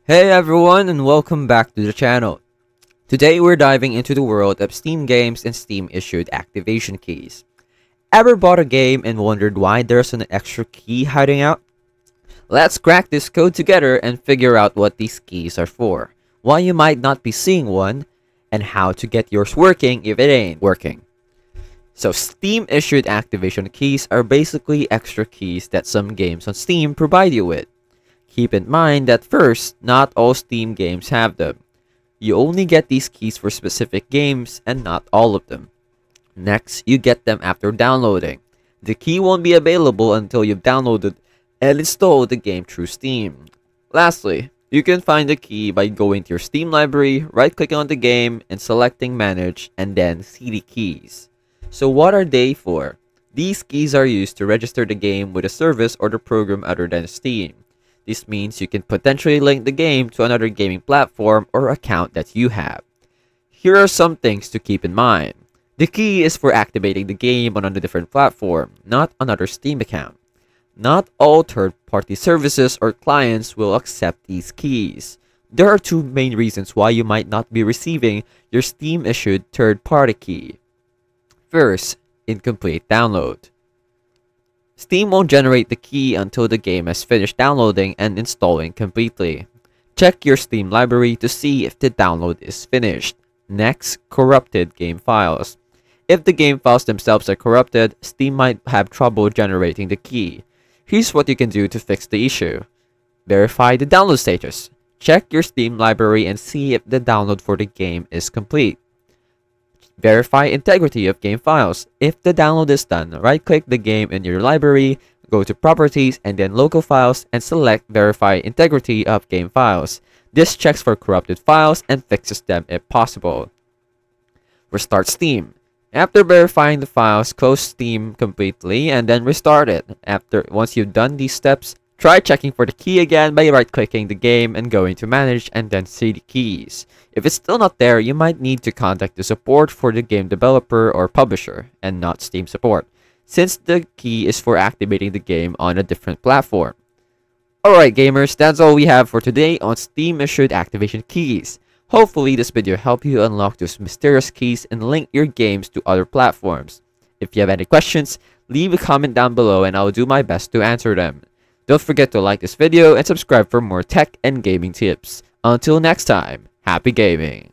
Hey everyone, and welcome back to the channel. Today we're diving into the world of Steam games and Steam issued activation keys. Ever bought a game and wondered why there's an extra key hiding out? Let's crack this code together and figure out what these keys are for, why you might not be seeing one, and how to get yours working if it ain't working. So Steam issued activation keys are basically extra keys that some games on Steam provide you with. Keep in mind that first, not all Steam games have them. You only get these keys for specific games and not all of them. Next, you get them after downloading. The key won't be available until you've downloaded and installed the game through Steam. Lastly, you can find the key by going to your Steam library, right-clicking on the game, and selecting Manage, and then See the keys. So what are they for? These keys are used to register the game with a service or the program other than Steam. This means you can potentially link the game to another gaming platform or account that you have. Here are some things to keep in mind. The key is for activating the game on a different platform, not another Steam account. Not all third-party services or clients will accept these keys. There are two main reasons why you might not be receiving your Steam-issued third-party key. First, incomplete download. Steam won't generate the key until the game has finished downloading and installing completely. Check your Steam library to see if the download is finished. Next, corrupted game files. If the game files themselves are corrupted, Steam might have trouble generating the key. Here's what you can do to fix the issue. Verify the download status. Check your Steam library and see if the download for the game is complete. Verify integrity of game files. If the download is done, right-click the game in your library, go to Properties and then Local Files and select Verify integrity of game files. This checks for corrupted files and fixes them if possible. Restart Steam. After verifying the files, close Steam completely and then restart it. Once you've done these steps, try checking for the key again by right-clicking the game and going to Manage and then See the keys. If it's still not there, you might need to contact the support for the game developer or publisher, and not Steam support, since the key is for activating the game on a different platform. Alright gamers, that's all we have for today on Steam issued activation keys. Hopefully this video helped you unlock those mysterious keys and link your games to other platforms. If you have any questions, leave a comment down below and I'll do my best to answer them. Don't forget to like this video and subscribe for more tech and gaming tips. Until next time, happy gaming!